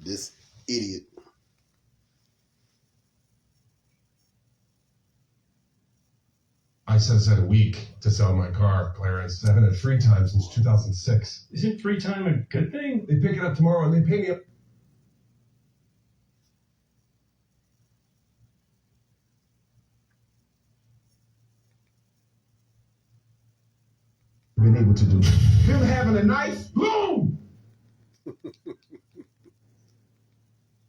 This idiot. I set aside a week to sell my car, Clarence. I haven't had free time since 2006. Isn't free time a good thing? They pick it up tomorrow and they pay me up. Been able to do him having a knife. Boom!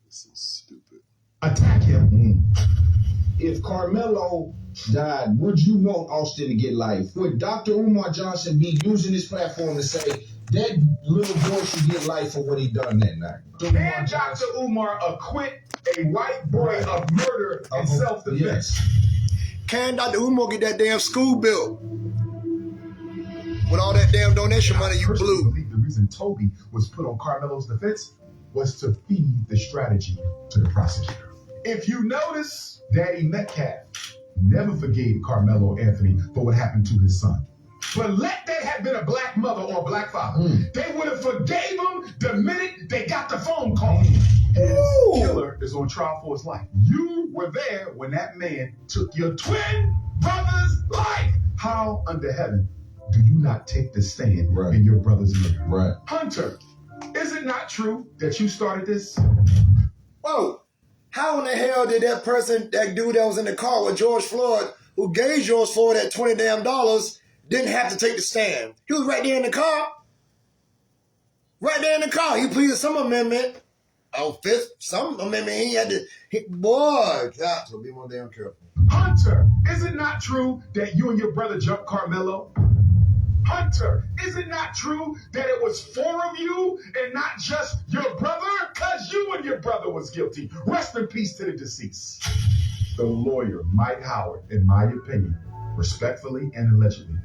This is stupid. Attack him. If Karmelo died, would you want Austin to get life? Would Dr. Umar Johnson be using this platform to say that little boy should get life for what he done that night? Can Dr. Umar acquit a white boy of murder and self-defense? Yes. Can Dr. Umar get that damn school built? With all that damn donation money you blew. I believe the reason Toby was put on Carmelo's defense was to feed the strategy to the prosecutor. If you notice, Daddy Metcalf never forgave Carmelo Anthony for what happened to his son. But let that have been a black mother or a black father, they would have forgave him the minute they got the phone call. His killer is on trial for his life. You were there when that man took your twin brother's life. How under heaven do you not take the stand in your brother's murder? Right. Hunter, is it not true that you started this? Whoa. How in the hell did that dude that was in the car with George Floyd, who gave George Floyd that $20 damn, didn't have to take the stand? He was right there in the car. Right there in the car. He pleaded some amendment. Some amendment he had to, boy, God, so be more damn careful. Hunter, is it not true that you and your brother jumped Carmelo? Hunter, is it not true that it was 4 of you and not just your brother? Because you and your brother was guilty. Rest in peace to the deceased. The lawyer, Mike Howard, in my opinion, respectfully and allegedly,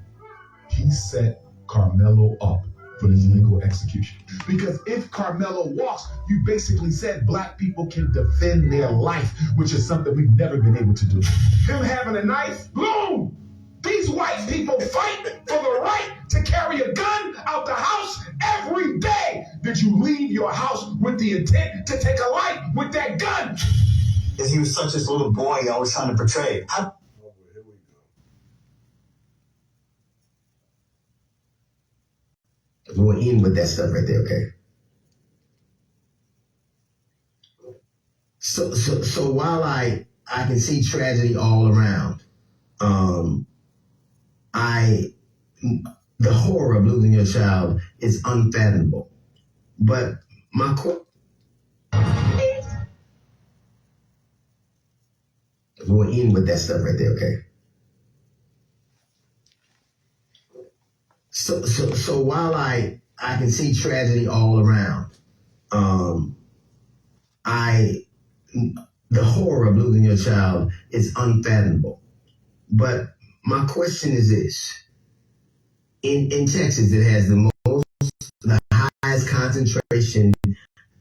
he set Carmelo up for this legal execution. Because if Carmelo walks, you basically said black people can defend their life, which is something we've never been able to do. Him having a knife, boom! These white people fight for the right to carry a gun out the house every day. Did you leave your house with the intent to take a life with that gun? Because he was such this little boy I was trying to portray. Here we go. We're in with that stuff right there, okay? So while I can see tragedy all around, the horror of losing your child is unfathomable. But my we're in with that stuff right there, okay? So while I can see tragedy all around, the horror of losing your child is unfathomable. But my question is this. In Texas, it has the highest concentration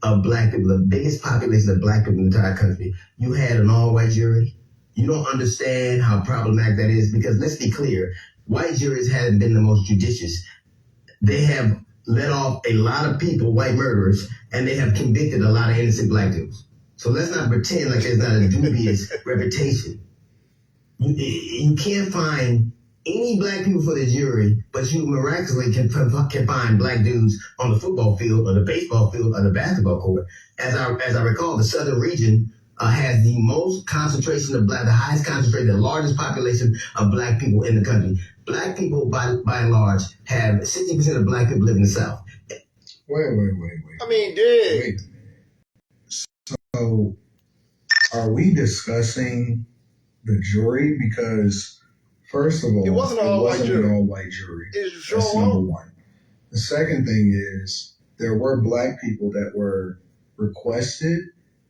of black people, the biggest population of black people in the entire country. You had an all-white jury. You don't understand how problematic that is because let's be clear, white juries haven't been the most judicious. They have let off a lot of people, white murderers, and they have convicted a lot of innocent black dudes. So let's not pretend like there's not a dubious reputation. You can't find any black people for the jury, but you miraculously can find black dudes on the football field or the baseball field or the basketball court. As I recall, the southern region has the most concentration of the highest concentration, the largest population of black people in the country. Black people, by and large, have 60% of black people live in the South. Wait. I mean, dude. Wait. So, are we discussing the jury? Because, first of all, it wasn't an all-white jury. An all-white jury. That's number one. The second thing is, there were black people that were requested,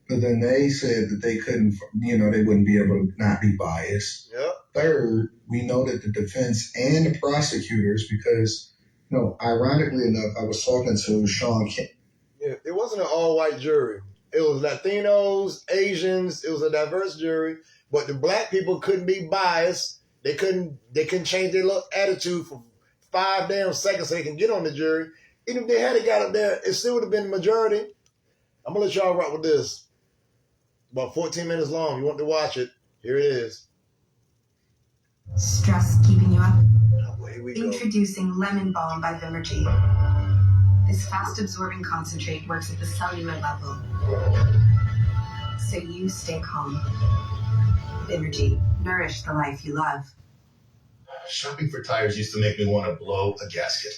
but then they said that they couldn't, they wouldn't be able to not be biased. Yep. Third, we know that the defense and the prosecutors, because, ironically enough, I was talking to Sean King. Yeah, it wasn't an all-white jury. It was Latinos, Asians. It was a diverse jury, but the black people couldn't be biased. They couldn't change their little attitude for 5 damn seconds so they can get on the jury. Even if they had got up there, it still would have been the majority. I'm going to let y'all rock with this. About 14 minutes long. You want to watch it? Here it is. Stress keeping you up? Oh, here we go. Introducing Lemon Balm by Vimergy. This fast-absorbing concentrate works at the cellular level, so you stay calm. Vimergy, nourish the life you love. Shopping for tires used to make me want to blow a gasket.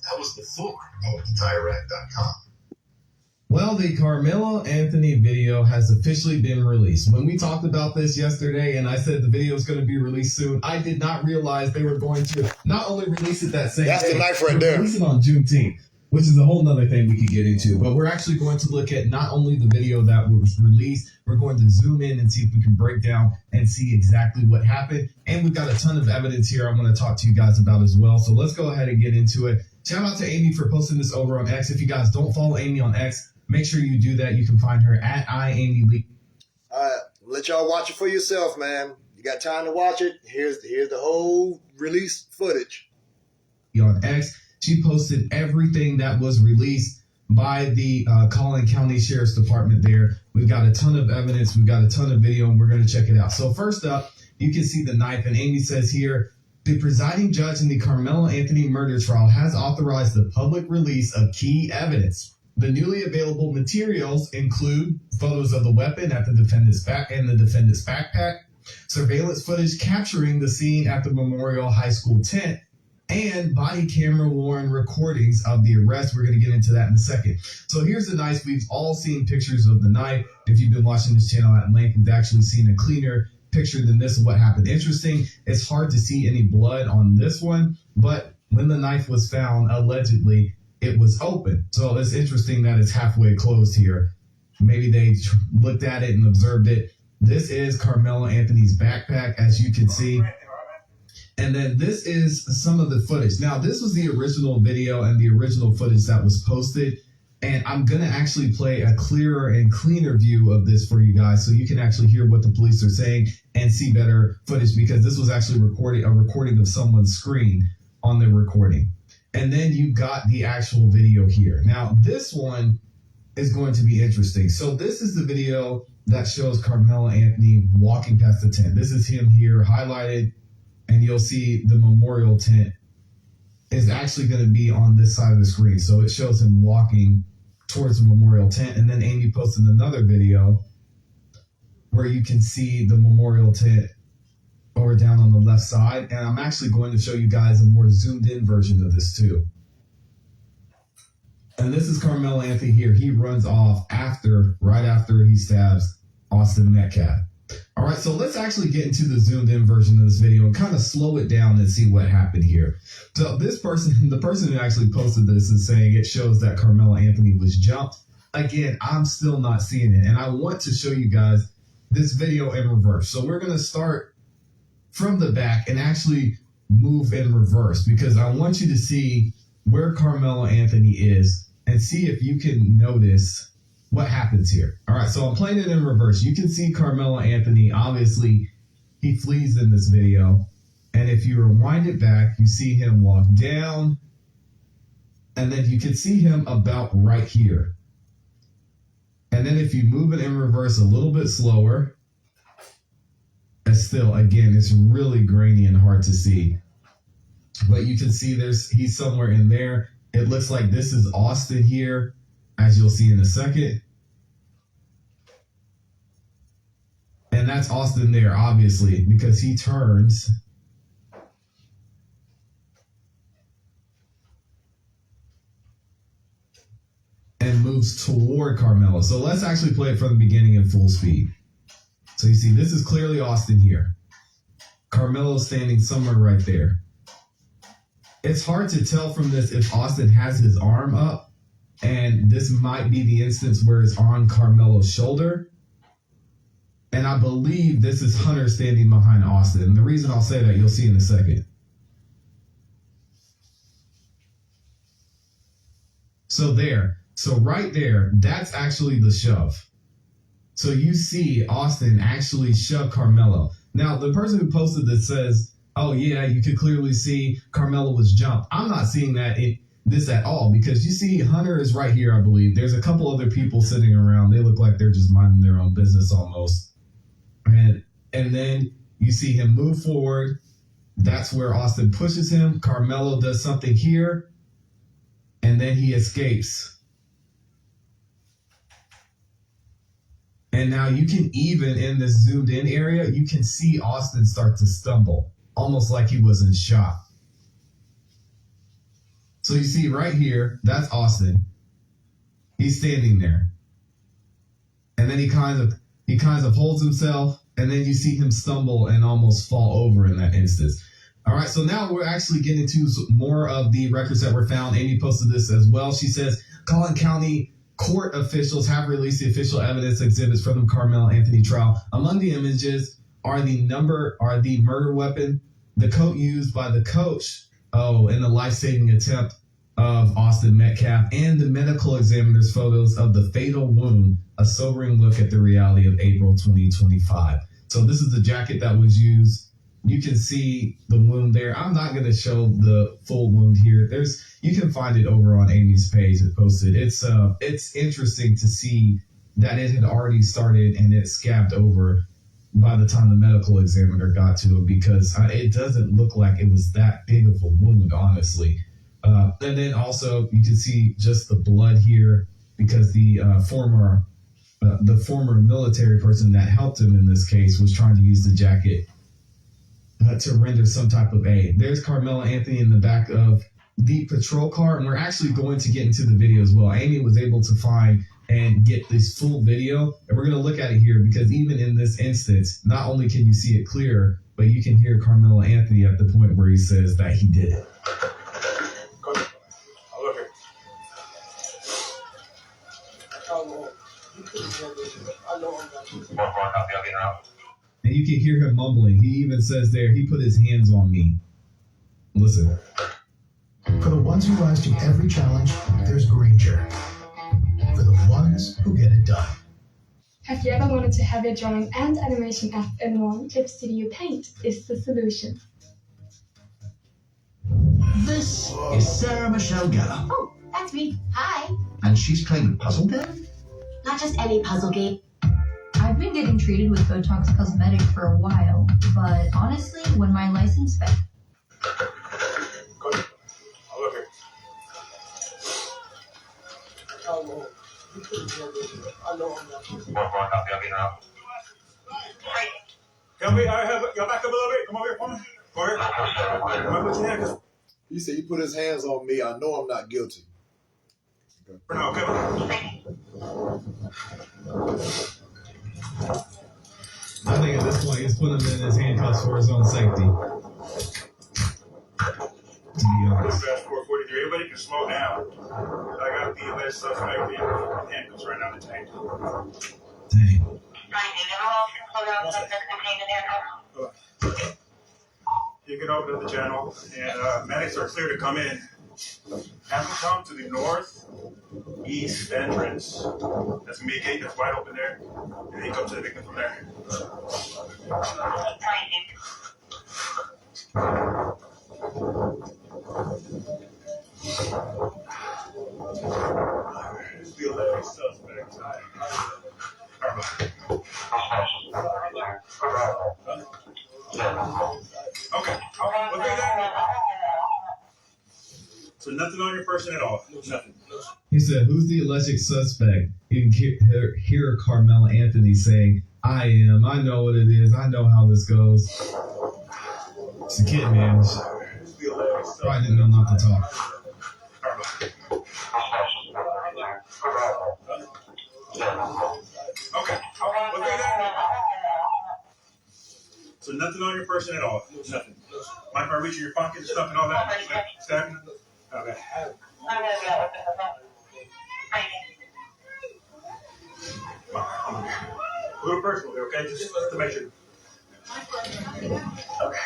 That was before I went to TireRack.com. Well, the Karmelo Anthony video has officially been released. When we talked about this yesterday and I said the video is going to be released soon, I did not realize they were going to not only release it that same That's day, the knife right there. Release it on Juneteenth, which is a whole nother thing we could get into. But we're actually going to look at not only the video that was released, we're going to zoom in and see if we can break down and see exactly what happened. And we've got a ton of evidence here I want to talk to you guys about as well. So let's go ahead and get into it. Shout out to Amy for posting this over on X. If you guys don't follow Amy on X, make sure you do that. You can find her at IAmyLee. All right, let y'all watch it for yourself, man. You got time to watch it. Here's the whole release footage. On X, she posted everything that was released by the Collin County Sheriff's Department there. We've got a ton of evidence. We've got a ton of video, and we're going to check it out. So first up, you can see the knife, and Amy says here, the presiding judge in the Karmelo Anthony murder trial has authorized the public release of key evidence. The newly available materials include photos of the weapon at the defendant's back and the defendant's backpack, surveillance footage capturing the scene at the Memorial High School tent, and body camera worn recordings of the arrest. We're going to get into that in a second. So here's the knife. We've all seen pictures of the knife. If you've been watching this channel at length, we've actually seen a cleaner picture than this of what happened. Interesting, it's hard to see any blood on this one, but when the knife was found, allegedly, it was open. So it's interesting that it's halfway closed here. Maybe they looked at it and observed it. This is Karmelo Anthony's backpack, as you can see. And then this is some of the footage. Now, this was the original video and the original footage that was posted. And I'm going to actually play a clearer and cleaner view of this for you guys so you can actually hear what the police are saying and see better footage, because this was actually a recording of someone's screen on the recording. And then you got the actual video here. Now, this one is going to be interesting. So this is the video that shows Karmelo Anthony walking past the tent. This is him here highlighted, and you'll see the memorial tent is actually going to be on this side of the screen. So it shows him walking towards the memorial tent. And then Amy posted another video where you can see the memorial tent over down on the left side. And I'm actually going to show you guys a more zoomed in version of this too. And this is Karmelo Anthony here. He runs off right after he stabs Austin Metcalf. All right, so let's actually get into the zoomed in version of this video and kind of slow it down and see what happened here. So this person, the person who actually posted this, is saying it shows that Karmelo Anthony was jumped. Again, I'm still not seeing it. And I want to show you guys this video in reverse. So we're going to start from the back and actually move in reverse, because I want you to see where Karmelo Anthony is and see if you can notice what happens here. All right, so I'm playing it in reverse. You can see Karmelo Anthony, obviously, he flees in this video. And if you rewind it back, you see him walk down. And then you can see him about right here. And then if you move it in reverse a little bit slower, and still, again, it's really grainy and hard to see. But you can see he's somewhere in there. It looks like this is Austin here, as you'll see in a second. And that's Austin there, obviously, because he turns and moves toward Karmelo. So let's actually play it from the beginning in full speed. So you see, this is clearly Austin here. Karmelo's standing somewhere right there. It's hard to tell from this if Austin has his arm up, and this might be the instance where it's on Karmelo's shoulder. And I believe this is Hunter standing behind Austin. And the reason I'll say that, you'll see in a second. So right there, that's actually the shove. So you see Austin actually shove Karmelo. Now, the person who posted this says, oh yeah, you could clearly see Karmelo was jumped. I'm not seeing that. this at all, because you see Hunter is right here, I believe. There's a couple other people sitting around. They look like they're just minding their own business almost. And then you see him move forward. That's where Austin pushes him. Karmelo does something here, and then he escapes. And now you can even, in this zoomed in area, you can see Austin start to stumble, almost like he was in shock. So you see right here, that's Austin. He's standing there. And then he kind of holds himself, and then you see him stumble and almost fall over in that instance. All right, so now we're actually getting to more of the records that were found. Amy posted this as well. She says, Collin County court officials have released the official evidence exhibits from the Karmelo Anthony trial. Among the images are the murder weapon, the coat used by the coach, in the life-saving attempt of Austin Metcalf, and the medical examiner's photos of the fatal wound, a sobering look at the reality of April 2025. So this is the jacket that was used. You can see the wound there. I'm not going to show the full wound here. You can find it over on Amy's page. It posted. It's interesting to see that it had already started and it scabbed over by the time the medical examiner got to him, because it doesn't look like it was that big of a wound, honestly. And then also you can see just the blood here, because the former military person that helped him in this case was trying to use the jacket to render some type of aid. There's Karmelo Anthony in the back of the patrol car, and we're actually going to get into the video as well. Amy was able to find and get this full video, and we're going to look at it here, because even in this instance, not only can you see it clear, but you can hear Karmelo Anthony at the point where he says that he did it. And you can hear him mumbling. He even says there, he put his hands on me. Listen. For the ones who rise to every challenge, there's Granger. For the ones who get it done. Have you ever wanted to have your drawing and animation app in one? Clip Studio Paint is the solution. This is Sarah Michelle Gellar. Oh, that's me. Hi. And she's playing puzzle game? Not just any puzzle game. I've been getting treated with Botox Cosmetic for a while, but honestly, when my license failed. Can we have y'all back up a little bit? Come over here for me. Come over here. He said, "You put his hands on me. I know I'm not guilty." Okay. I think at this point he's putting him in his handcuffs for his own safety. To be honest. Fast forward 43. Everybody can slow down. I got the alleged suspect in handcuffs right now. Detained. Dang. You get over to the channel, and medics are clear to come in. Have them come to the northeast entrance. That's gonna be a gate that's wide open there, and then come to the victim from there. This is the alleged suspect. Okay. So nothing on your person at all. Nothing. He said, "Who's the alleged suspect?" You can hear Karmelo Anthony saying, "I am. I know what it is. I know how this goes." It's a kid, man. Probably didn't know not to talk. Okay. So nothing on your person at all. Nothing. Might I reach in your pocket and stuff and all that? Stabbing? Okay. A little personal there, okay? Just to make sure. Okay.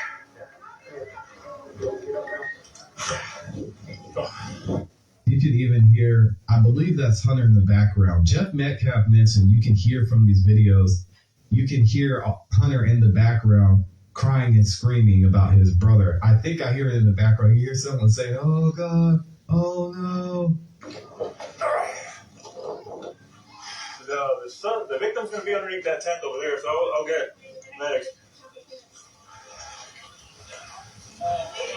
You can even hear, I believe that's Hunter in the background. Jeff Metcalf mentioned you can hear from these videos, you can hear Hunter in the background crying and screaming about his brother. I think I hear it in the background. You hear someone say, "Oh God," Oh no. The victim's going to be underneath that tent over there, so I'll get medics.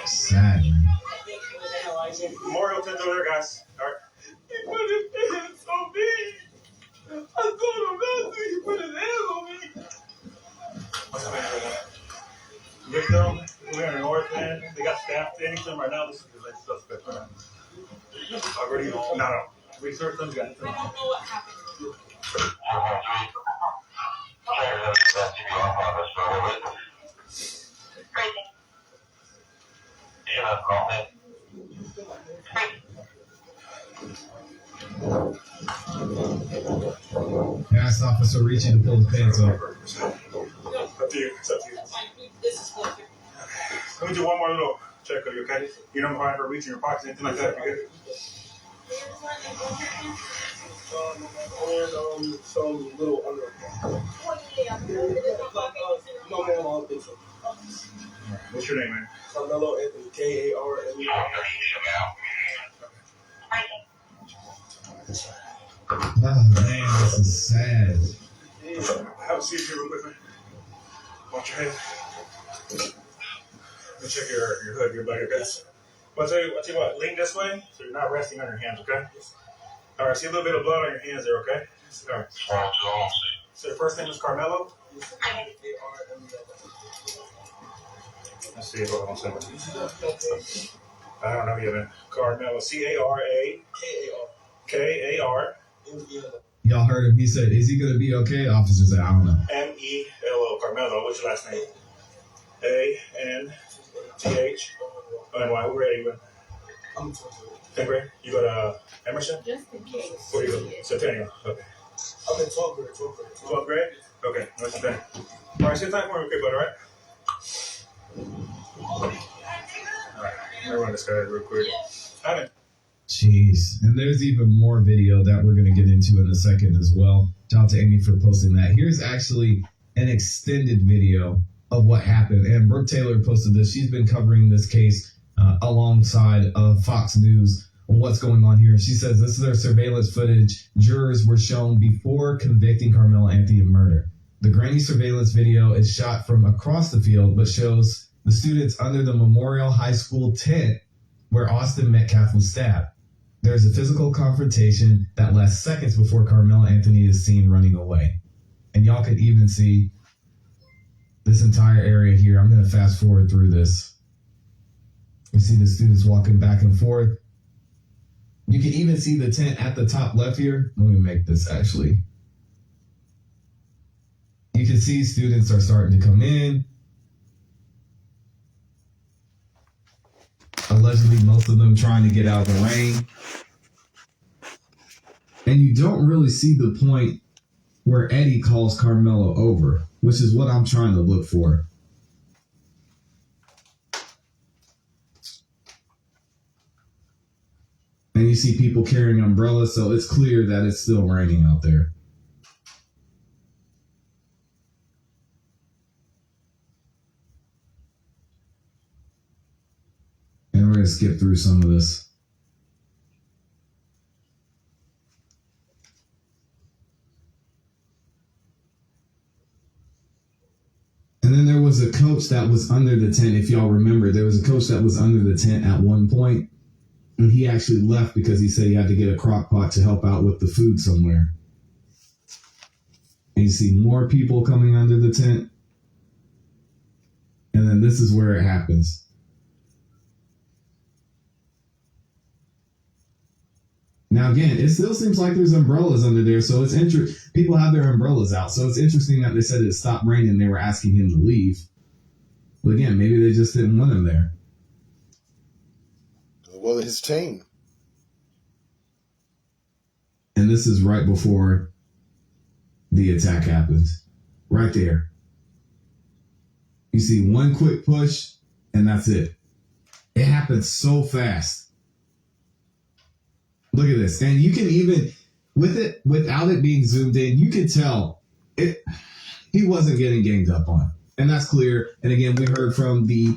Sad, man. Memorial tent over there, guys. All right. He put his hands on me. I told him not to. He put his hands on me. What's up, man? Victim, we're in the north end. They got staff standing to them right now. This is the next suspect. Already? No. Research them. Got it. I don't know what happened. Gas officer reaching to pull his pants up. Up to you. It's up to you. Let me do one more little check of you, okay? You don't mind for reaching your pockets, anything like that? You good? Some little under. No, man, I don't think so. What's your name, man? Karmelo Anthony, K-A-R-M-E. Oh man, this is sad. Have a seat here real quick, man. Watch your head. Let me check your hood, your body, okay? I'll tell you what, lean this way so you're not resting on your hands, okay? All right, see a little bit of blood on your hands there, okay? All right. So your first name is Karmelo? Let's see, hold on 1 second. I don't know yet, man. Karmelo, C-A-R-A. K-A-R. Y'all heard him. He said, "Is he gonna be okay?" The officer said, "I don't know." M-E-L-O. Karmelo. What's your last name? A-N-T-H. N-Y. Where are you? I'm 10th grade. You go to Emerson? Just in case. Where do you go? Centennial. Okay. I'm in 12th grade. 12th grade? Okay. No Centennial. All right. Sit tight for me, okay, bud, all right? All right. Let me run this guy real quick. Ivan. Jeez. And there's even more video that we're going to get into in a second as well. Shout out to Amy for posting that. Here's actually an extended video of what happened. And Brooke Taylor posted this. She's been covering this case alongside of Fox News on what's going on here. She says this is their surveillance footage jurors were shown before convicting Karmelo Anthony of murder. The grainy surveillance video is shot from across the field, but shows the students under the Memorial High School tent where Austin Metcalf was stabbed. There's a physical confrontation that lasts seconds before Karmelo Anthony is seen running away. And y'all can even see this entire area here. I'm going to fast forward through this. You see the students walking back and forth. You can even see the tent at the top left here. Let me make this actually. You can see students are starting to come in. Allegedly, most of them trying to get out of the rain. And you don't really see the point where Eddie calls Karmelo over, which is what I'm trying to look for. And you see people carrying umbrellas, so it's clear that it's still raining out there. And we're going to skip through some of this. And then there was a coach that was under the tent. If y'all remember, there was a coach that was under the tent at one point, and he actually left because he said he had to get a crock pot to help out with the food somewhere. And you see more people coming under the tent. And then this is where it happens. Now, again, it still seems like there's umbrellas under there, so it's interesting. People have their umbrellas out, so it's interesting that they said it stopped raining and they were asking him to leave. But again, maybe they just didn't want him there. Well, his team. And this is right before the attack happens. Right there. You see one quick push, and that's it. It happens so fast. Look at this. And you can even, without it being zoomed in, you can tell he wasn't getting ganged up on. And that's clear. And again, we heard from the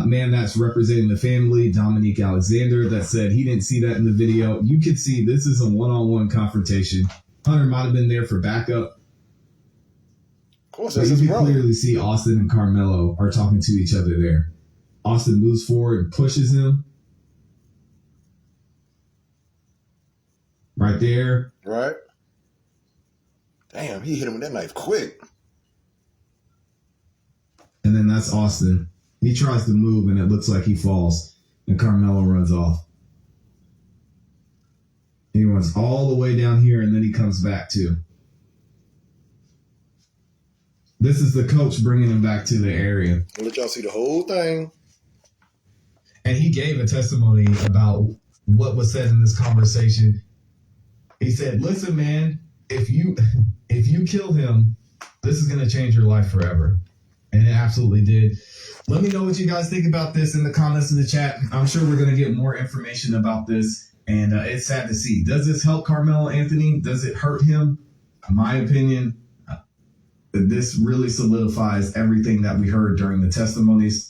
man that's representing the family, Dominique Alexander, that said he didn't see that in the video. You can see this is a one-on-one confrontation. Hunter might have been there for backup. Of course, but that's you his can brother. clearly see Austin and Karmelo are talking to each other there. Austin moves forward and pushes him. Right there. Right. Damn, he hit him with that knife quick. And then that's Austin. He tries to move, and it looks like he falls. And Karmelo runs off. He runs all the way down here, and then he comes back, too. This is the coach bringing him back to the area. I'll let y'all see the whole thing. And he gave a testimony about what was said in this conversation. He said, listen, man, if you kill him, this is going to change your life forever. And it absolutely did. Let me know what you guys think about this in the comments in the chat. I'm sure we're going to get more information about this. And it's sad to see. Does this help Carmelo Anthony? Does it hurt him? In my opinion, this really solidifies everything that we heard during the testimonies.